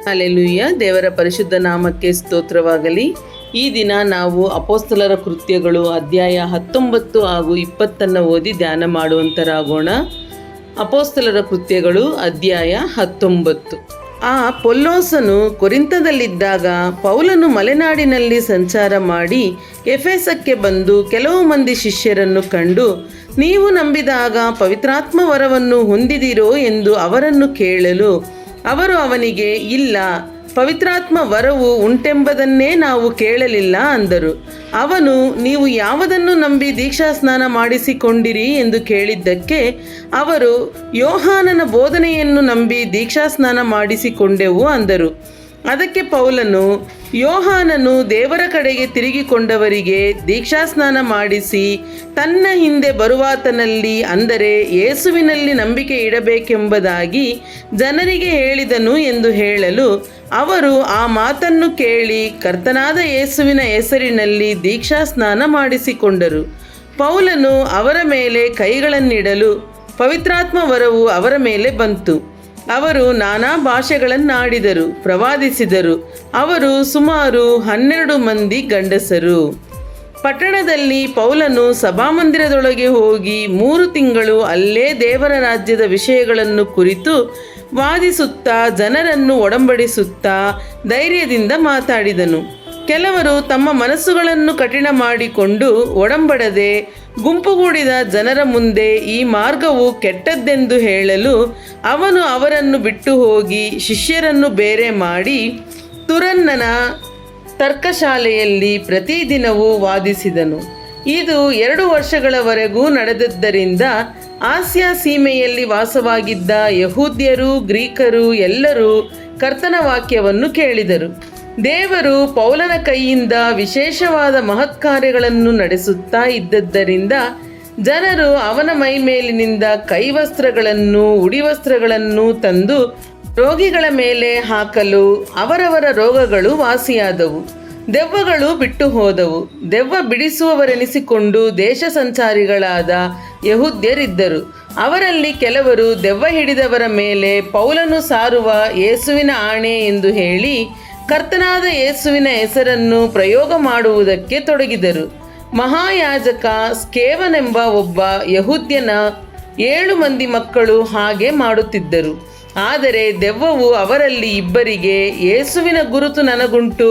Hallelujah. ದೇವರ ಪರಿಶುದ್ಧ ನಾಮಕ್ಕೆ ಸ್ತೋತ್ರವಾಗಲಿ. ಈ ದಿನ ನಾವು ಅಪೊಸ್ತಲರ ಕೃತ್ಯಗಳು ಅಧ್ಯಾಯ 19 ಹಾಗೂ 20 ಓದಿ ಧ್ಯಾನ ಮಾಡುವಂತರಾಗೋಣ. ಅಪೊಸ್ತಲರ ಕೃತ್ಯಗಳು ಅಧ್ಯಾಯ 19. ಪೊಲ್ಲೋಸನು ಕೊರಿಂಥದಲ್ಲಿದ್ದಾಗ ಪೌಲನು ಮಲೆನಾಡಿನಲ್ಲಿ ಸಂಚಾರ ಮಾಡಿ ಎಫೆಸಕ್ಕೆ ಬಂದು ಕೆಲವು ಮಂದಿ ಶಿಷ್ಯರನ್ನು ಕಂಡು, ನೀವು ನಂಬಿದಾಗ ಪವಿತ್ರಾತ್ಮ ವರವನ್ನು ಹೊಂದಿದಿರೋ ಎಂದು ಅವರನ್ನು ಕೇಳಲು, ಅವರು ಅವನಿಗೆ, ಇಲ್ಲ, ಪವಿತ್ರಾತ್ಮ ವರವು ಉಂಟೆಂಬುದನ್ನೇ ನಾವು ಕೇಳಲಿಲ್ಲ ಅಂದರು. ಅವನು, ನೀವು ಯಾವುದನ್ನು ನಂಬಿ ದೀಕ್ಷಾಸ್ನಾನ ಮಾಡಿಸಿಕೊಂಡಿರಿ ಎಂದು ಕೇಳಿದ್ದಕ್ಕೆ ಅವರು, ಯೋಹಾನನ ಬೋಧನೆಯನ್ನು ನಂಬಿ ದೀಕ್ಷಾಸ್ನಾನ ಮಾಡಿಸಿಕೊಂಡೆವು ಅಂದರು. ಅದಕ್ಕೆ ಪೌಲನು, ಯೋಹಾನನು ದೇವರ ಕಡೆಗೆ ತಿರುಗಿಕೊಂಡವರಿಗೆ ದೀಕ್ಷಾಸ್ನಾನ ಮಾಡಿಸಿ ತನ್ನ ಹಿಂದೆ ಬರುವಾತನಲ್ಲಿ, ಅಂದರೆ ಯೇಸುವಿನಲ್ಲಿ ನಂಬಿಕೆ ಇಡಬೇಕೆಂಬುದಾಗಿ ಜನರಿಗೆ ಹೇಳಿದನು ಎಂದು ಹೇಳಲು, ಅವರು ಆ ಮಾತನ್ನು ಕೇಳಿ ಕರ್ತನಾದ ಯೇಸುವಿನ ಹೆಸರಿನಲ್ಲಿ ದೀಕ್ಷಾಸ್ನಾನ ಮಾಡಿಸಿಕೊಂಡರು. ಪೌಲನು ಅವರ ಮೇಲೆ ಕೈಗಳನ್ನಿಡಲು ಪವಿತ್ರಾತ್ಮ ವರವು ಅವರ ಮೇಲೆ ಬಂತು. ಅವರು ನಾನಾ ಭಾಷೆಗಳನ್ನಾಡಿದರು, ಪ್ರವಾದಿಸಿದರು. ಅವರು ಸುಮಾರು 12 ಮಂದಿ ಗಂಡಸರು. ಪಟ್ಟಣದಲ್ಲಿ ಪೌಲನು ಸಭಾಮಂದಿರದೊಳಗೆ ಹೋಗಿ 3 ತಿಂಗಳು ಅಲ್ಲೇ ದೇವರ ರಾಜ್ಯದ ವಿಷಯಗಳನ್ನು ಕುರಿತು ವಾದಿಸುತ್ತಾ ಜನರನ್ನು ಒಡಂಬಡಿಸುತ್ತಾ ಧೈರ್ಯದಿಂದ ಮಾತಾಡಿದನು. ಕೆಲವರು ತಮ್ಮ ಮನಸ್ಸುಗಳನ್ನು ಕಠಿಣ ಮಾಡಿಕೊಂಡು ಒಡಂಬಡದೆ ಗುಂಪುಗೂಡಿದ ಜನರ ಮುಂದೆ ಈ ಮಾರ್ಗವು ಕೆಟ್ಟದ್ದೆಂದು ಹೇಳಲು, ಅವನು ಅವರನ್ನು ಬಿಟ್ಟು ಹೋಗಿ ಶಿಷ್ಯರನ್ನು ಬೇರೆ ಮಾಡಿ ತುರನ್ನನ ತರ್ಕಶಾಲೆಯಲ್ಲಿ ಪ್ರತಿದಿನವೂ ವಾದಿಸಿದನು. ಇದು 2 ವರ್ಷಗಳವರೆಗೂ ನಡೆದದ್ದರಿಂದ ಆಸ್ಯ ಸೀಮೆಯಲ್ಲಿ ವಾಸವಾಗಿದ್ದ ಯಹೂದ್ಯರು, ಗ್ರೀಕರು ಎಲ್ಲರೂ ಕರ್ತನ ವಾಕ್ಯವನ್ನು ಕೇಳಿದರು. ದೇವರು ಪೌಲನ ಕೈಯಿಂದ ವಿಶೇಷವಾದ ಮಹತ್ಕಾರ್ಯಗಳನ್ನು ನಡೆಸುತ್ತಾ ಇದ್ದದ್ದರಿಂದ ಜನರು ಅವನ ಮೈಮೇಲಿನಿಂದ ಕೈವಸ್ತ್ರಗಳನ್ನು, ಉಡಿವಸ್ತ್ರಗಳನ್ನು ತಂದು ರೋಗಿಗಳ ಮೇಲೆ ಹಾಕಲು ಅವರವರ ರೋಗಗಳು ವಾಸಿಯಾದವು. ದೆವ್ವಗಳು ಬಿಟ್ಟು ಹೋದವು. ದೆವ್ವ ಬಿಡಿಸುವವರೆನಿಸಿಕೊಂಡು ದೇಶ ಸಂಚಾರಿಗಳಾದ ಯಹೂದ್ಯರಿದ್ದರು. ಅವರಲ್ಲಿ ಕೆಲವರು ದೆವ್ವ ಹಿಡಿದವರ ಮೇಲೆ ಪೌಲನು ಸಾರುವ ಯೇಸುವಿನ ಆಣೆ ಎಂದು ಹೇಳಿ ಕರ್ತನಾದ ಯೇಸುವಿನ ಹೆಸರನ್ನು ಪ್ರಯೋಗ ಮಾಡುವುದಕ್ಕೆ ತೊಡಗಿದರು. ಮಹಾಯಾಜಕ ಸ್ಕೇವನೆಂಬ ಒಬ್ಬ ಯಹೂದ್ಯನ 7 ಮಂದಿ ಮಕ್ಕಳು ಹಾಗೆ ಮಾಡುತ್ತಿದ್ದರು. ಆದರೆ ದೆವ್ವವು ಅವರಲ್ಲಿ ಇಬ್ಬರಿಗೆ, ಯೇಸುವಿನ ಗುರುತು ನನಗುಂಟು,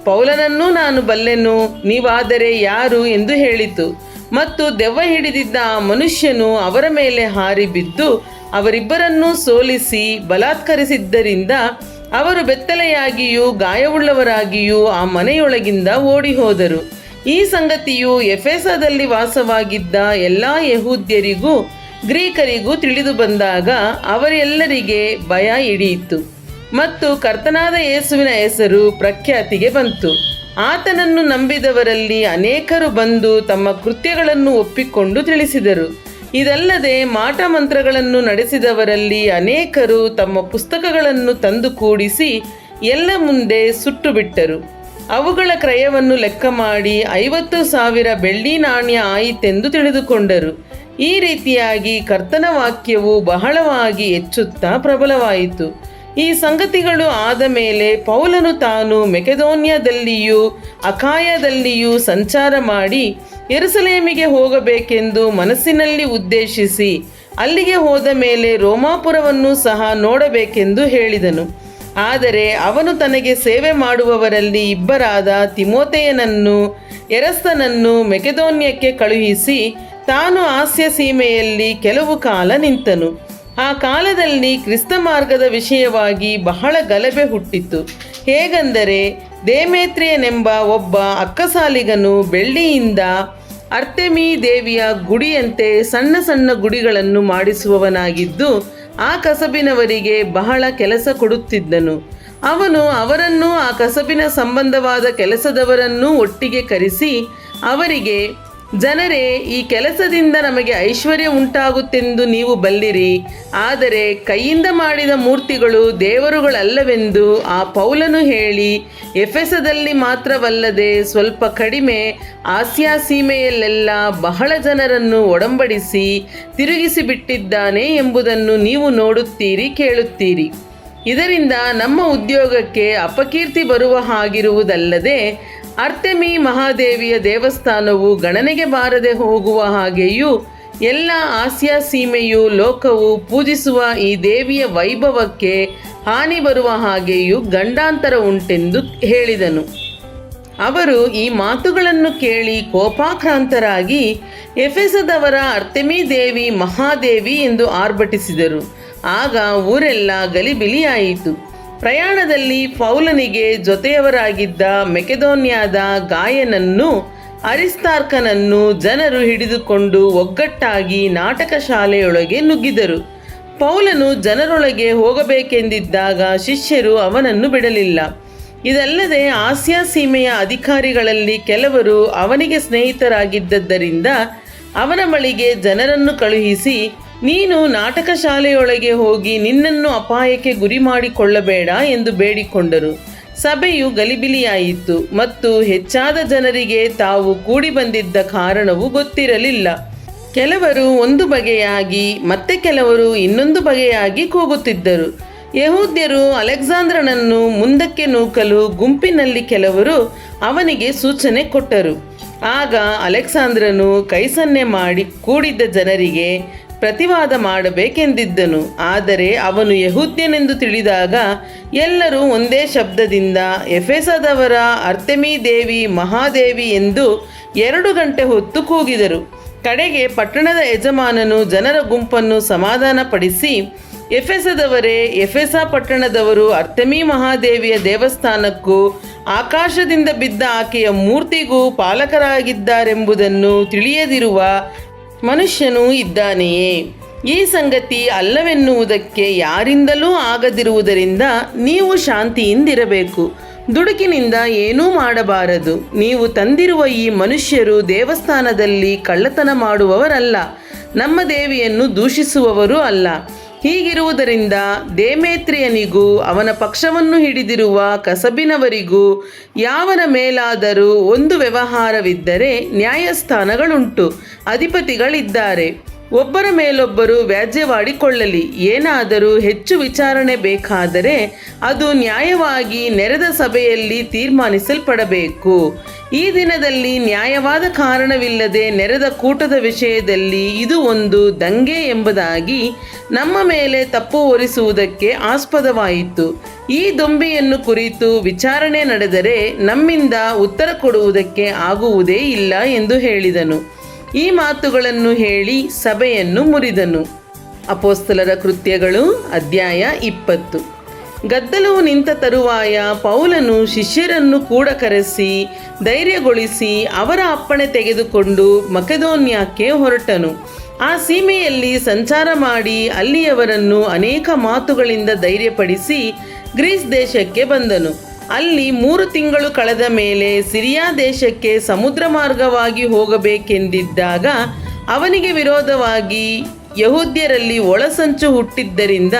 ಪೌಲನನ್ನೂ ನಾನು ಬಲ್ಲೆನು, ನೀವಾದರೆ ಯಾರು ಎಂದು ಹೇಳಿತು. ಮತ್ತು ದೆವ್ವ ಹಿಡಿದಿದ್ದ ಆ ಮನುಷ್ಯನು ಅವರ ಮೇಲೆ ಹಾರಿ ಬಿದ್ದು ಅವರಿಬ್ಬರನ್ನೂ ಸೋಲಿಸಿ ಬಲಾತ್ಕರಿಸಿದ್ದರಿಂದ ಅವರು ಬೆತ್ತಲೆಯಾಗಿಯೂ ಗಾಯವುಳ್ಳವರಾಗಿಯೂ ಆ ಮನೆಯೊಳಗಿಂದ ಓಡಿ ಹೋದರು. ಈ ಸಂಗತಿಯು ಎಫೆಸದಲ್ಲಿ ವಾಸವಾಗಿದ್ದ ಎಲ್ಲ ಯಹೂದ್ಯರಿಗೂ ಗ್ರೀಕರಿಗೂ ತಿಳಿದು ಬಂದಾಗ ಅವರೆಲ್ಲರಿಗೆ ಭಯ ಹಿಡಿಯಿತು ಮತ್ತು ಕರ್ತನಾದ ಯೇಸುವಿನ ಹೆಸರು ಪ್ರಖ್ಯಾತಿಗೆ ಬಂತು. ಆತನನ್ನು ನಂಬಿದವರಲ್ಲಿ ಅನೇಕರು ಬಂದು ತಮ್ಮ ಕೃತ್ಯಗಳನ್ನು ಒಪ್ಪಿಕೊಂಡು ತಿಳಿಸಿದರು. ಇದಲ್ಲದೆ ಮಾಟ ಮಂತ್ರಗಳನ್ನು ನಡೆಸಿದವರಲ್ಲಿ ಅನೇಕರು ತಮ್ಮ ಪುಸ್ತಕಗಳನ್ನು ತಂದು ಕೂಡಿಸಿ ಎಲ್ಲ ಮುಂದೆ ಸುಟ್ಟು ಬಿಟ್ಟರು. ಅವುಗಳ ಕ್ರಯವನ್ನು ಲೆಕ್ಕ ಮಾಡಿ 50,000 ಬೆಳ್ಳಿ ನಾಣ್ಯ ಆಯಿತೆಂದು ತಿಳಿದುಕೊಂಡರು. ಈ ರೀತಿಯಾಗಿ ಕರ್ತನ ವಾಕ್ಯವು ಬಹಳವಾಗಿ ಹೆಚ್ಚುತ್ತಾ ಪ್ರಬಲವಾಯಿತು. ಈ ಸಂಗತಿಗಳು ಆದ ಮೇಲೆ ಪೌಲನು ತಾನು ಮೆಕೆದೋನ್ಯದಲ್ಲಿಯೂ ಅಖಾಯದಲ್ಲಿಯೂ ಸಂಚಾರ ಮಾಡಿ ಯೆರೂಸಲೇಮಿಗೆ ಹೋಗಬೇಕೆಂದು ಮನಸ್ಸಿನಲ್ಲಿ ಉದ್ದೇಶಿಸಿ ಅಲ್ಲಿಗೆ ಹೋದ ಮೇಲೆ ರೋಮಾಪುರವನ್ನು ಸಹ ನೋಡಬೇಕೆಂದು ಹೇಳಿದನು. ಆದರೆ ಅವನು ತನಗೆ ಸೇವೆ ಮಾಡುವವರಲ್ಲಿ ಇಬ್ಬರಾದ ತಿಮೋಥೆಯನನ್ನು, ಎರಸ್ತನನ್ನು ಮೆಕೆದೋನ್ಯಕ್ಕೆ ಕಳುಹಿಸಿ ತಾನು ಆಸ್ಯ ಸೀಮೆಯಲ್ಲಿ ಕೆಲವು ಕಾಲ ನಿಂತನು. ಆ ಕಾಲದಲ್ಲಿ ಕ್ರಿಸ್ತ ಮಾರ್ಗದ ವಿಷಯವಾಗಿ ಬಹಳ ಗಲಭೆ ಹುಟ್ಟಿತು. ಹೇಗೆಂದರೆ, ದೇಮೇತ್ರಿಯನೆಂಬ ಒಬ್ಬ ಅಕ್ಕಸಾಲಿಗನು ಬೆಳ್ಳಿಯಿಂದ ಅರ್ತೆಮೀ ದೇವಿಯ ಗುಡಿಯಂತೆ ಸಣ್ಣ ಸಣ್ಣ ಗುಡಿಗಳನ್ನು ಮಾಡಿಸುವವನಾಗಿದ್ದು ಆ ಕಸಬಿನವರಿಗೆ ಬಹಳ ಕೆಲಸ ಕೊಡುತ್ತಿದ್ದನು. ಅವನು ಅವರನ್ನು, ಆ ಕಸಬಿನ ಸಂಬಂಧವಾದ ಕೆಲಸದವರನ್ನೂ ಒಟ್ಟಿಗೆ ಕರೆಸಿ ಅವರಿಗೆ, ಜನರೇ, ಈ ಕೆಲಸದಿಂದ ನಮಗೆ ಐಶ್ವರ್ಯ ಉಂಟಾಗುತ್ತೆಂದು ನೀವು ಬಲ್ಲಿರಿ. ಆದರೆ ಕೈಯಿಂದ ಮಾಡಿದ ಮೂರ್ತಿಗಳು ದೇವರುಗಳಲ್ಲವೆಂದು ಆ ಪೌಲನು ಹೇಳಿ ಎಫೆಸದಲ್ಲಿ ಮಾತ್ರವಲ್ಲದೆ ಸ್ವಲ್ಪ ಕಡಿಮೆ ಆಸ್ಯ ಸೀಮೆಯಲ್ಲೆಲ್ಲ ಬಹಳ ಜನರನ್ನು ಒಡಂಬಡಿಸಿ ತಿರುಗಿಸಿಬಿಟ್ಟಿದ್ದಾನೆ ಎಂಬುದನ್ನು ನೀವು ನೋಡುತ್ತೀರಿ, ಕೇಳುತ್ತೀರಿ. ಇದರಿಂದ ನಮ್ಮ ಉದ್ಯೋಗಕ್ಕೆ ಅಪಕೀರ್ತಿ ಬರುವ ಹಾಗಿರುವುದಲ್ಲದೆ ಅರ್ತೆಮಿ ಮಹಾದೇವಿಯ ದೇವಸ್ಥಾನವು ಗಣನೆಗೆ ಬಾರದೆ ಹೋಗುವ ಹಾಗೆಯೂ ಎಲ್ಲ ಆಸಿಯಾ ಸೀಮೆಯು ಲೋಕವು ಪೂಜಿಸುವ ಈ ದೇವಿಯ ವೈಭವಕ್ಕೆ ಹಾನಿ ಬರುವ ಹಾಗೆಯೂ ಗಂಡಾಂತರ ಉಂಟೆಂದು ಹೇಳಿದನು. ಅವರು ಈ ಮಾತುಗಳನ್ನು ಕೇಳಿ ಕೋಪಾಕ್ರಾಂತರಾಗಿ ಎಫೆಸದವರ ಅರ್ತೆಮೀ ದೇವಿ ಮಹಾದೇವಿ ಎಂದು ಆರ್ಭಟಿಸಿದರು. ಆಗ ಊರೆಲ್ಲ ಗಲಿಬಿಲಿಯಾಯಿತು. ಪ್ರಯಾಣದಲ್ಲಿ ಪೌಲನಿಗೆ ಜೊತೆಯವರಾಗಿದ್ದ ಮೆಕೆದೋನ್ಯಾದ ಗಾಯನನ್ನು ಅರಿಸ್ತಾರ್ಕನನ್ನು ಜನರು ಹಿಡಿದುಕೊಂಡು ಒಗ್ಗಟ್ಟಾಗಿ ನಾಟಕ ಶಾಲೆಯೊಳಗೆ ನುಗ್ಗಿದರು. ಪೌಲನು ಜನರೊಳಗೆ ಹೋಗಬೇಕೆಂದಿದ್ದಾಗ ಶಿಷ್ಯರು ಅವನನ್ನು ಬಿಡಲಿಲ್ಲ. ಇದಲ್ಲದೆ ಆಸಿಯಾ ಸೀಮೆಯ ಅಧಿಕಾರಿಗಳಲ್ಲಿ ಕೆಲವರು ಅವನಿಗೆ ಸ್ನೇಹಿತರಾಗಿದ್ದರಿಂದ ಅವನ ಬಳಿಗೆ ಜನರನ್ನು ಕಳುಹಿಸಿ, ನೀನು ನಾಟಕ ಶಾಲೆಯೊಳಗೆ ಹೋಗಿ ನಿನ್ನನ್ನು ಅಪಾಯಕ್ಕೆ ಗುರಿ ಮಾಡಿಕೊಳ್ಳಬೇಡ ಎಂದು ಬೇಡಿಕೊಂಡರು. ಸಭೆಯು ಗಲಿಬಿಲಿಯಾಯಿತು ಮತ್ತು ಹೆಚ್ಚಾದ ಜನರಿಗೆ ತಾವು ಕೂಡಿ ಬಂದಿದ್ದ ಕಾರಣವು ಗೊತ್ತಿರಲಿಲ್ಲ. ಕೆಲವರು ಒಂದು ಬಗೆಯಾಗಿ ಮತ್ತೆ ಕೆಲವರು ಇನ್ನೊಂದು ಬಗೆಯಾಗಿ ಕೂಗುತ್ತಿದ್ದರು. ಯಹೂದ್ಯರು ಅಲೆಕ್ಸಾಂದ್ರನನ್ನು ಮುಂದಕ್ಕೆ ನೂಕಲು ಗುಂಪಿನಲ್ಲಿ ಕೆಲವರು ಅವನಿಗೆ ಸೂಚನೆ ಕೊಟ್ಟರು. ಆಗ ಅಲೆಕ್ಸಾಂದ್ರನು ಕೈಸನ್ನೆ ಮಾಡಿ ಕೂಡಿದ್ದ ಜನರಿಗೆ ಪ್ರತಿವಾದ ಮಾಡಬೇಕೆಂದಿದ್ದನು. ಆದರೆ ಅವನು ಯಹೂದ್ಯನೆಂದು ತಿಳಿದಾಗ ಎಲ್ಲರೂ ಒಂದೇ ಶಬ್ದದಿಂದ ಎಫೆಸದವರ ಅರ್ತೆಮೀ ದೇವಿ ಮಹಾದೇವಿ ಎಂದು 2 ಗಂಟೆ ಹೊತ್ತು ಕೂಗಿದರು. ಕಡೆಗೆ ಪಟ್ಟಣದ ಯಜಮಾನನು ಜನರ ಗುಂಪನ್ನು ಸಮಾಧಾನಪಡಿಸಿ, ಎಫೆಸದವರೇ, ಎಫೆಸ ಪಟ್ಟಣದವರು ಅರ್ತೆಮೀ ಮಹಾದೇವಿಯ ದೇವಸ್ಥಾನಕ್ಕೂ ಆಕಾಶದಿಂದ ಬಿದ್ದ ಆಕೆಯ ಮೂರ್ತಿಗೂ ಪಾಲಕರಾಗಿದ್ದಾರೆಂಬುದನ್ನು ತಿಳಿಯದಿರುವ ಮನುಷ್ಯನೂ ಇದ್ದಾನೆಯೇ? ಈ ಸಂಗತಿ ಅಲ್ಲವೆನ್ನುವುದಕ್ಕೆ ಯಾರಿಂದಲೂ ಆಗದಿರುವುದರಿಂದ ನೀವು ಶಾಂತಿಯಿಂದಿರಬೇಕು. ದುಡುಕಿನಿಂದ ಏನೂ ಮಾಡಬಾರದು. ನೀವು ತಂದಿರುವ ಈ ಮನುಷ್ಯರು ದೇವಸ್ಥಾನದಲ್ಲಿ ಕಳ್ಳತನ ಮಾಡುವವರಲ್ಲ, ನಮ್ಮ ದೇವಿಯನ್ನು ದೂಷಿಸುವವರೂ ಅಲ್ಲ. ಹೀಗಿರುವುದರಿಂದ ದೇಮೇತ್ರಿಯನಿಗೂ ಅವನ ಪಕ್ಷವನ್ನು ಹಿಡಿದಿರುವ ಕಸಬಿನವರಿಗೂ ಯಾವನ ಮೇಲಾದರೂ ಒಂದು ವ್ಯವಹಾರವಿದ್ದರೆ ನ್ಯಾಯಸ್ಥಾನಗಳುಂಟು, ಅಧಿಪತಿಗಳಿದ್ದಾರೆ. ಒಬ್ಬರ ಮೇಲೊಬ್ಬರು ವ್ಯಾಜ್ಯವಾಡಿಕೊಳ್ಳಲಿ. ಏನಾದರೂ ಹೆಚ್ಚು ವಿಚಾರಣೆ ಬೇಕಾದರೆ ಅದು ನ್ಯಾಯವಾಗಿ ನೆರೆದ ಸಭೆಯಲ್ಲಿ ತೀರ್ಮಾನಿಸಲ್ಪಡಬೇಕು. ಈ ದಿನದಲ್ಲಿ ನ್ಯಾಯವಾದ ಕಾರಣವಿಲ್ಲದೆ ನೆರೆದ ಕೂಟದ ವಿಷಯದಲ್ಲಿ ಇದು ಒಂದು ದಂಗೆ ಎಂಬುದಾಗಿ ನಮ್ಮ ಮೇಲೆ ತಪ್ಪು ಹೊರಿಸುವುದಕ್ಕೆ ಆಸ್ಪದವಾಯಿತು. ಈ ದೊಂಬಿಯನ್ನು ಕುರಿತು ವಿಚಾರಣೆ ನಡೆದರೆ ನಮ್ಮಿಂದ ಉತ್ತರ ಕೊಡುವುದಕ್ಕೆ ಆಗುವುದೇ ಇಲ್ಲ ಎಂದು ಹೇಳಿದನು. ಈ ಮಾತುಗಳನ್ನು ಹೇಳಿ ಸಭೆಯನ್ನು ಮುರಿದನು. ಅಪೊಸ್ತಲರ ಕೃತ್ಯಗಳು ಅಧ್ಯಾಯ 20. ಗದ್ದಲವು ನಿಂತ ತರುವಾಯ ಪೌಲನು ಶಿಷ್ಯರನ್ನು ಕೂಡ ಕರೆಸಿ ಧೈರ್ಯಗೊಳಿಸಿ ಅವರ ಅಪ್ಪಣೆ ತೆಗೆದುಕೊಂಡು ಮಕೆದೋನ್ಯಕ್ಕೆ ಹೊರಟನು. ಆ ಸೀಮೆಯಲ್ಲಿ ಸಂಚಾರ ಮಾಡಿ ಅಲ್ಲಿಯವರನ್ನು ಅನೇಕ ಮಾತುಗಳಿಂದ ಧೈರ್ಯಪಡಿಸಿ ಗ್ರೀಸ್ ದೇಶಕ್ಕೆ ಬಂದನು. ಅಲ್ಲಿ 3 ತಿಂಗಳು ಕಳೆದ ಮೇಲೆ ಸಿರಿಯಾ ದೇಶಕ್ಕೆ ಸಮುದ್ರ ಮಾರ್ಗವಾಗಿ ಹೋಗಬೇಕೆಂದಿದ್ದಾಗ ಅವನಿಗೆ ವಿರೋಧವಾಗಿ ಯಹೂದ್ಯರಲ್ಲಿ ಒಳಸಂಚು ಹುಟ್ಟಿದ್ದರಿಂದ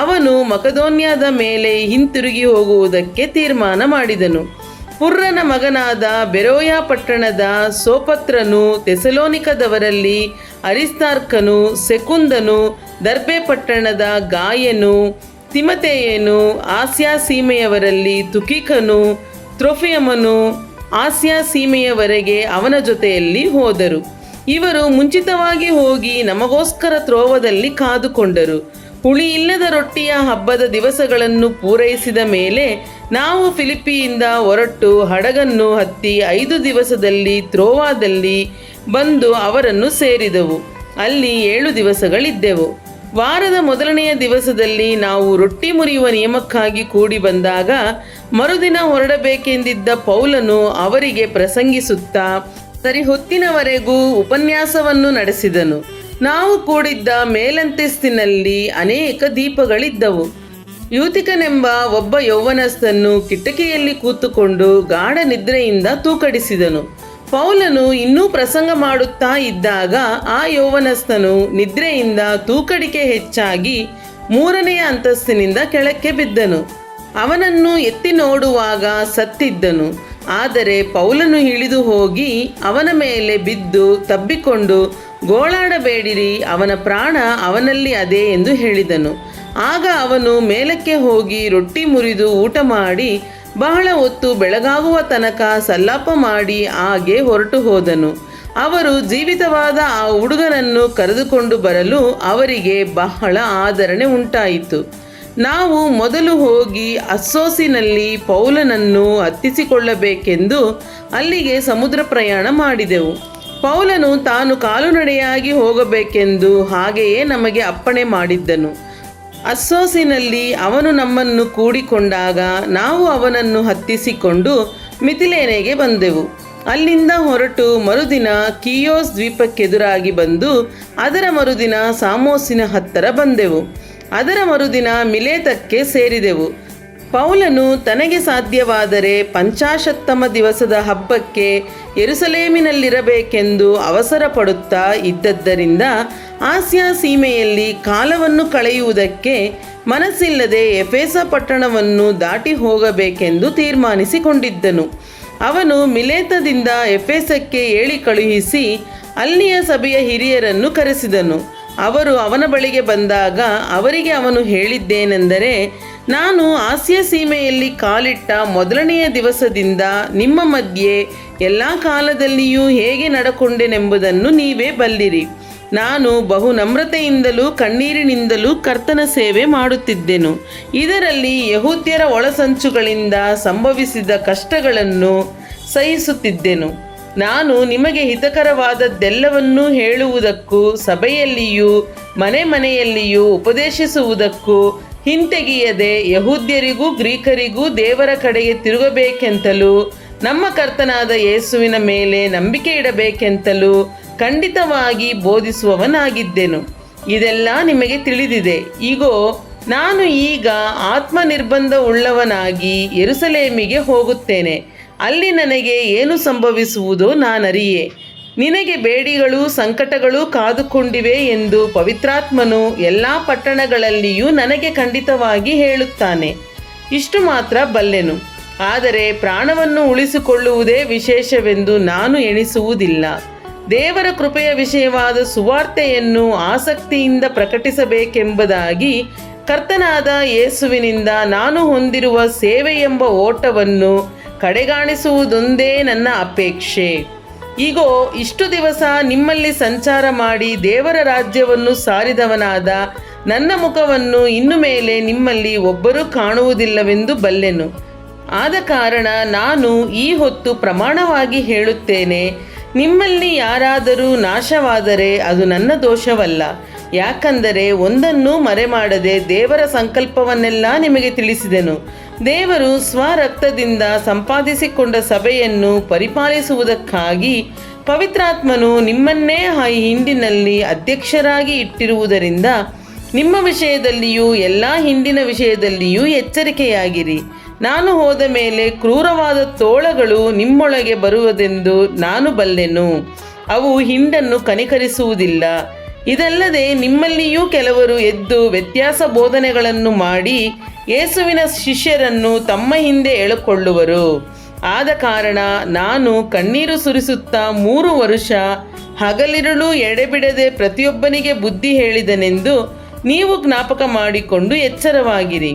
ಅವನು ಮಕೆದೋನ್ಯದ ಮೇಲೆ ಹಿಂತಿರುಗಿ ಹೋಗುವುದಕ್ಕೆ ತೀರ್ಮಾನ ಮಾಡಿದನು. ಪುರ್ರನ ಮಗನಾದ ಬೆರೋಯ ಪಟ್ಟಣದ ಸೋಪತ್ರನು, ಥೆಸಲೋನಿಕದವರಲ್ಲಿ ಅರಿಸ್ತಾರ್ಕನು, ಸೆಕುಂದನು, ದರ್ಬೆ ಪಟ್ಟಣದ ಗಾಯನು, ತಿಮೊಥೆಯನು, ಆಸಿಯಾ ಸೀಮೆಯವರಲ್ಲಿ ತುಕಿಕನು, ತ್ರೋಫಿಮನು ಆಸಿಯಾ ಸೀಮೆಯವರೆಗೆ ಅವನ ಜೊತೆಯಲ್ಲಿ ಹೋದರು. ಇವರು ಮುಂಚಿತವಾಗಿ ಹೋಗಿ ನಮಗೋಸ್ಕರ ತ್ರೋವದಲ್ಲಿ ಕಾದುಕೊಂಡರು. ಹುಳಿಯಿಲ್ಲದ ರೊಟ್ಟಿಯ ಹಬ್ಬದ ದಿವಸಗಳನ್ನು ಪೂರೈಸಿದ ಮೇಲೆ ನಾವು ಫಿಲಿಪ್ಪಿಯಿಂದ ಹೊರಟು ಹಡಗನ್ನು ಹತ್ತಿ 5 ದಿವಸದಲ್ಲಿ ತ್ರೋವಾದಲ್ಲಿ ಬಂದು ಅವರನ್ನು ಸೇರಿದೆವು. ಅಲ್ಲಿ 7 ದಿವಸಗಳಿದ್ದೆವು. ವಾರದ ಮೊದಲನೆಯ ದಿವಸದಲ್ಲಿ ನಾವು ರೊಟ್ಟಿ ಮುರಿಯುವ ನಿಯಮಕ್ಕಾಗಿ ಕೂಡಿ ಬಂದಾಗ ಮರುದಿನ ಹೊರಡಬೇಕೆಂದಿದ್ದ ಪೌಲನು ಅವರಿಗೆ ಪ್ರಸಂಗಿಸುತ್ತಾ ಸರಿ ಹೊತ್ತಿನವರೆಗೂ ಉಪನ್ಯಾಸವನ್ನು ನಡೆಸಿದನು. ನಾವು ಕೂಡಿದ್ದ ಮೇಲಂತಸ್ತಿನಲ್ಲಿ ಅನೇಕ ದೀಪಗಳಿದ್ದವು. ಯೂತಿಕನೆಂಬ ಒಬ್ಬ ಯೌವನಸ್ಥನು ಕಿಟಕಿಯಲ್ಲಿ ಕೂತುಕೊಂಡು ಗಾಢ ನಿದ್ರೆಯಿಂದ ತೂಕಡಿಸಿದನು. ಪೌಲನು ಇನ್ನೂ ಪ್ರಸಂಗ ಮಾಡುತ್ತಾ ಇದ್ದಾಗ ಆ ಯೌವನಸ್ಥನು ನಿದ್ರೆಯಿಂದ ತೂಕಡಿಕೆ ಹೆಚ್ಚಾಗಿ 3ನೆಯ ಅಂತಸ್ತಿನಿಂದ ಕೆಳಕ್ಕೆ ಬಿದ್ದನು. ಅವನನ್ನು ಎತ್ತಿ ನೋಡುವಾಗ ಸತ್ತಿದ್ದನು. ಆದರೆ ಪೌಲನು ಇಳಿದು ಹೋಗಿ ಅವನ ಮೇಲೆ ಬಿದ್ದು ತಬ್ಬಿಕೊಂಡು, ಗೋಳಾಡಬೇಡಿರಿ, ಅವನ ಪ್ರಾಣ ಅವನಲ್ಲಿ ಅದೇ ಎಂದು ಹೇಳಿದನು. ಆಗ ಅವನು ಮೇಲಕ್ಕೆ ಹೋಗಿ ರೊಟ್ಟಿ ಮುರಿದು ಊಟ ಮಾಡಿ ಬಹಳ ಹೊತ್ತು ಬೆಳಗಾಗುವ ತನಕ ಸಲ್ಲಾಪ ಮಾಡಿ ಹಾಗೆ ಹೊರಟು ಹೋದನು. ಅವರು ಜೀವಿತವಾದ ಆ ಹುಡುಗನನ್ನು ಕರೆದುಕೊಂಡು ಬರಲು ಅವರಿಗೆ ಬಹಳ ಆದರಣೆ ಉಂಟಾಯಿತು. ನಾವು ಮೊದಲು ಹೋಗಿ ಅಸ್ಸೋಸಿನಲ್ಲಿ ಪೌಲನನ್ನು ಹತ್ತಿಸಿಕೊಳ್ಳಬೇಕೆಂದು ಅಲ್ಲಿಗೆ ಸಮುದ್ರ ಪ್ರಯಾಣ ಮಾಡಿದೆವು. ಪೌಲನು ತಾನು ಕಾಲುನಡೆಯಾಗಿ ಹೋಗಬೇಕೆಂದು ಹಾಗೆಯೇ ನಮಗೆ ಅಪ್ಪಣೆ ಮಾಡಿದ್ದನು. ಅಸ್ಸೋಸಿನಲ್ಲಿ ಅವನು ನಮ್ಮನ್ನು ಕೂಡಿಕೊಂಡಾಗ ನಾವು ಅವನನ್ನು ಹತ್ತಿಸಿಕೊಂಡು ಮಿತಿಲೇನೆಗೆ ಬಂದೆವು. ಅಲ್ಲಿಂದ ಹೊರಟು ಮರುದಿನ ಕಿಯೋಸ್ ದ್ವೀಪಕ್ಕೆದುರಾಗಿ ಬಂದು ಅದರ ಮರುದಿನ ಸಾಮೋಸಿನ ಹತ್ತಿರ ಬಂದೆವು. ಅದರ ಮರುದಿನ ಮಿಲೇತಕ್ಕೆ ಸೇರಿದೆವು. ಪೌಲನು ತನಗೆ ಸಾಧ್ಯವಾದರೆ 50ಮ ದಿವಸದ ಹಬ್ಬಕ್ಕೆ ಯೆರೂಸಲೇಮಿನಲ್ಲಿರಬೇಕೆಂದು ಅವಸರ ಪಡುತ್ತಾ ಇದ್ದದ್ದರಿಂದ ಆಸ್ಯಾ ಸೀಮೆಯಲ್ಲಿ ಕಾಲವನ್ನು ಕಳೆಯುವುದಕ್ಕೆ ಮನಸ್ಸಿಲ್ಲದೆ ಎಫೆಸ ಪಟ್ಟಣವನ್ನು ದಾಟಿ ಹೋಗಬೇಕೆಂದು ತೀರ್ಮಾನಿಸಿಕೊಂಡಿದ್ದನು. ಅವನು ಮಿಲೇತದಿಂದ ಎಫೆಸಕ್ಕೆ ಹೇಳಿ ಕಳುಹಿಸಿ ಅಲ್ಲಿಯ ಸಭೆಯ ಹಿರಿಯರನ್ನು ಕರೆಸಿದನು. ಅವರು ಅವನ ಬಳಿಗೆ ಬಂದಾಗ ಅವರಿಗೆ ಅವನು ಹೇಳಿದ್ದೇನೆಂದರೆ, ನಾನು ಆಸ್ಯ ಸೀಮೆಯಲ್ಲಿ ಕಾಲಿಟ್ಟ ಮೊದಲನೆಯ ದಿವಸದಿಂದ ನಿಮ್ಮ ಮಧ್ಯೆ ಎಲ್ಲ ಕಾಲದಲ್ಲಿಯೂ ಹೇಗೆ ನಡಕೊಂಡೆನೆಂಬುದನ್ನು ನೀವೇ ಬಲ್ಲಿರಿ. ನಾನು ಬಹು ನಮ್ರತೆಯಿಂದಲೂ ಕಣ್ಣೀರಿನಿಂದಲೂ ಕರ್ತನ ಸೇವೆ ಮಾಡುತ್ತಿದ್ದೆನು. ಇದರಲ್ಲಿ ಯಹೂದ್ಯರ ಒಳಸಂಚುಗಳಿಂದ ಸಂಭವಿಸಿದ ಕಷ್ಟಗಳನ್ನು ಸಹಿಸುತ್ತಿದ್ದೆನು. ನಾನು ನಿಮಗೆ ಹಿತಕರವಾದದ್ದೆಲ್ಲವನ್ನೂ ಹೇಳುವುದಕ್ಕೂ ಸಭೆಯಲ್ಲಿಯೂ ಮನೆ ಮನೆಯಲ್ಲಿಯೂ ಉಪದೇಶಿಸುವುದಕ್ಕೂ ಹಿಂತೆಗೆಯದೆ ಯಹೂದ್ಯರಿಗೂ ಗ್ರೀಕರಿಗೂ ದೇವರ ಕಡೆಗೆ ತಿರುಗಬೇಕೆಂತಲೂ ನಮ್ಮ ಕರ್ತನಾದ ಯೇಸುವಿನ ಮೇಲೆ ನಂಬಿಕೆ ಇಡಬೇಕೆಂತಲೂ ಖಂಡಿತವಾಗಿ ಬೋಧಿಸುವವನಾಗಿದ್ದೆನು. ಇದೆಲ್ಲ ನಿಮಗೆ ತಿಳಿದಿದೆ. ಇಗೋ, ನಾನು ಈಗ ಆತ್ಮನಿರ್ಬಂಧ ಉಳ್ಳವನಾಗಿ ಯೆರೂಸಲೇಮಿಗೆ ಹೋಗುತ್ತೇನೆ. ಅಲ್ಲಿ ನನಗೆ ಏನು ಸಂಭವಿಸುವುದೋ ನಾನರಿಯೆ. ನಿನಗೆ ಬೇಡಿಗಳು ಸಂಕಟಗಳು ಕಾದುಕೊಂಡಿವೆ ಎಂದು ಪವಿತ್ರಾತ್ಮನು ಎಲ್ಲ ಪಟ್ಟಣಗಳಲ್ಲಿಯೂ ನನಗೆ ಖಂಡಿತವಾಗಿ ಹೇಳುತ್ತಾನೆ. ಇಷ್ಟು ಮಾತ್ರ ಬಲ್ಲೆನು. ಆದರೆ ಪ್ರಾಣವನ್ನು ಉಳಿಸಿಕೊಳ್ಳುವುದೇ ವಿಶೇಷವೆಂದು ನಾನು ಎಣಿಸುವುದಿಲ್ಲ. ದೇವರ ಕೃಪೆಯ ವಿಷಯವಾದ ಸುವಾರ್ತೆಯನ್ನು ಆಸಕ್ತಿಯಿಂದ ಪ್ರಕಟಿಸಬೇಕೆಂಬುದಾಗಿ ಕರ್ತನಾದ ಯೇಸುವಿನಿಂದ ನಾನು ಹೊಂದಿರುವ ಸೇವೆಯೆಂಬ ಓಟವನ್ನು ಕಡೆಗಾಣಿಸುವುದೊಂದೇ ನನ್ನ ಅಪೇಕ್ಷೆ. ಈಗೋ ಇಷ್ಟು ದಿವಸ ನಿಮ್ಮಲ್ಲಿ ಸಂಚಾರ ಮಾಡಿ ದೇವರ ರಾಜ್ಯವನ್ನು ಸಾರಿದವನಾದ ನನ್ನ ಮುಖವನ್ನು ಇನ್ನು ಮೇಲೆ ನಿಮ್ಮಲ್ಲಿ ಒಬ್ಬರೂ ಕಾಣುವುದಿಲ್ಲವೆಂದು ಬಲ್ಲೆನು. ಆದ ಕಾರಣ ನಾನು ಈ ಹೊತ್ತು ಪ್ರಮಾಣವಾಗಿ ಹೇಳುತ್ತೇನೆ, ನಿಮ್ಮಲ್ಲಿ ಯಾರಾದರೂ ನಾಶವಾದರೆ ಅದು ನನ್ನ ದೋಷವಲ್ಲ. ಯಾಕಂದರೆ ಒಂದನ್ನೂ ಮರೆಮಾಡದೆ ದೇವರ ಸಂಕಲ್ಪವನ್ನೆಲ್ಲ ನಿಮಗೆ ತಿಳಿಸಿದೆನು. ದೇವರು ಸ್ವರಕ್ತದಿಂದ ಸಂಪಾದಿಸಿಕೊಂಡ ಸಭೆಯನ್ನು ಪರಿಪಾಲಿಸುವುದಕ್ಕಾಗಿ ಪವಿತ್ರಾತ್ಮನು ನಿಮ್ಮನ್ನೇ ಈ ಹಿಂಡಿನಲ್ಲಿ ಅಧ್ಯಕ್ಷರಾಗಿ ಇಟ್ಟಿರುವುದರಿಂದ ನಿಮ್ಮ ವಿಷಯದಲ್ಲಿಯೂ ಎಲ್ಲ ಹಿಂಡಿನ ವಿಷಯದಲ್ಲಿಯೂ ಎಚ್ಚರಿಕೆಯಾಗಿರಿ. ನಾನು ಹೋದ ಮೇಲೆ ಕ್ರೂರವಾದ ತೋಳಗಳು ನಿಮ್ಮೊಳಗೆ ಬರುವುದೆಂದು ನಾನು ಬಲ್ಲೆನು. ಅವು ಹಿಂಡನ್ನು ಕನಿಕರಿಸುವುದಿಲ್ಲ. ಇದಲ್ಲದೆ ನಿಮ್ಮಲ್ಲಿಯೂ ಕೆಲವರು ಎದ್ದು ವ್ಯತ್ಯಾಸ ಬೋಧನೆಗಳನ್ನು ಮಾಡಿ ಯೇಸುವಿನ ಶಿಷ್ಯರನ್ನು ತಮ್ಮ ಹಿಂದೆ ಎಳೆದುಕೊಳ್ಳುವರು. ಆದ ಕಾರಣ ನಾನು ಕಣ್ಣೀರು ಸುರಿಸುತ್ತಾ 3 ವರ್ಷ ಹಗಲಿರುಳು ಎಡೆಬಿಡದೆ ಪ್ರತಿಯೊಬ್ಬನಿಗೆ ಬುದ್ಧಿ ಹೇಳಿದನೆಂದು ನೀವು ಜ್ಞಾಪಕ ಮಾಡಿಕೊಂಡು ಎಚ್ಚರವಾಗಿರಿ.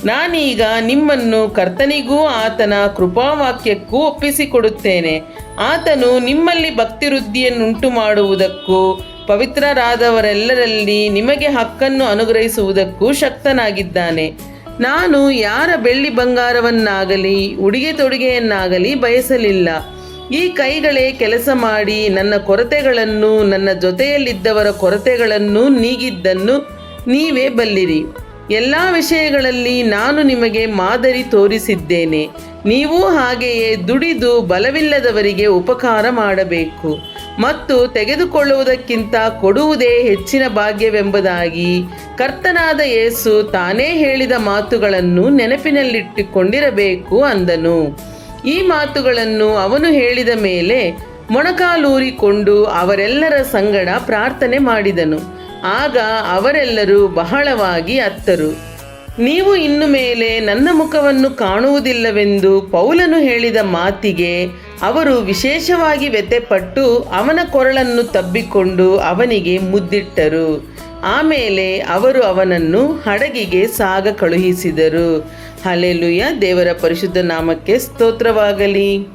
ನಾನೀಗ ನಿಮ್ಮನ್ನು ಕರ್ತನಿಗೂ ಆತನ ಕೃಪಾವಾಕ್ಯಕ್ಕೂ ಒಪ್ಪಿಸಿಕೊಡುತ್ತೇನೆ. ಆತನು ನಿಮ್ಮಲ್ಲಿ ಭಕ್ತಿವೃದ್ಧಿಯನ್ನುಂಟು ಮಾಡುವುದಕ್ಕೂ ಪವಿತ್ರರಾದವರೆಲ್ಲರಲ್ಲಿ ನಿಮಗೆ ಹಕ್ಕನ್ನು ಅನುಗ್ರಹಿಸುವುದಕ್ಕೂ ಶಕ್ತನಾಗಿದ್ದಾನೆ. ನಾನು ಯಾರ ಬೆಳ್ಳಿ ಬಂಗಾರವನ್ನಾಗಲಿ ಉಡುಗೆ ತೊಡುಗೆಯನ್ನಾಗಲಿ ಬಯಸಲಿಲ್ಲ. ಈ ಕೈಗಳೇ ಕೆಲಸ ಮಾಡಿ ನನ್ನ ಕೊರತೆಗಳನ್ನು ನನ್ನ ಜೊತೆಯಲ್ಲಿದ್ದವರ ಕೊರತೆಗಳನ್ನು ನೀಗಿದ್ದನ್ನು ನೀವೇ ಬಲ್ಲಿರಿ. ಎಲ್ಲ ವಿಷಯಗಳಲ್ಲಿ ನಾನು ನಿಮಗೆ ಮಾದರಿ ತೋರಿಸಿದ್ದೇನೆ. ನೀವು ಹಾಗೆಯೇ ದುಡಿದು ಬಲವಿಲ್ಲದವರಿಗೆ ಉಪಕಾರ ಮಾಡಬೇಕು ಮತ್ತು ತೆಗೆದುಕೊಳ್ಳುವುದಕ್ಕಿಂತ ಕೊಡುವುದೇ ಹೆಚ್ಚಿನ ಭಾಗ್ಯವೆಂಬುದಾಗಿ ಕರ್ತನಾದ ಯೇಸು ತಾನೇ ಹೇಳಿದ ಮಾತುಗಳನ್ನು ನೆನಪಿನಲ್ಲಿಟ್ಟುಕೊಂಡಿರಬೇಕು ಅಂದನು. ಈ ಮಾತುಗಳನ್ನು ಅವನು ಹೇಳಿದ ಮೇಲೆ ಮೊಣಕಾಲೂರಿಕೊಂಡು ಅವರೆಲ್ಲರ ಸಂಗಡ ಪ್ರಾರ್ಥನೆ ಮಾಡಿದನು. ಆಗ ಅವರೆಲ್ಲರೂ ಬಹಳವಾಗಿ ಅತ್ತರು. ನೀವು ಇನ್ನು ಮೇಲೆ ನನ್ನ ಮುಖವನ್ನು ಕಾಣುವುದಿಲ್ಲವೆಂದು ಪೌಲನು ಹೇಳಿದ ಮಾತಿಗೆ ಅವರು ವಿಶೇಷವಾಗಿ ವ್ಯಥೆಪಟ್ಟು ಅವನ ಕೊರಳನ್ನು ತಬ್ಬಿಕೊಂಡು ಅವನಿಗೆ ಮುದ್ದಿಟ್ಟರು. ಆಮೇಲೆ ಅವರು ಅವನನ್ನು ಹಡಗಿಗೆ ಸಾಗ ಕಳುಹಿಸಿದರು. ಹಲ್ಲೆಲೂಯಾ. ದೇವರ ಪರಿಶುದ್ಧ ನಾಮಕ್ಕೆ ಸ್ತೋತ್ರವಾಗಲಿ.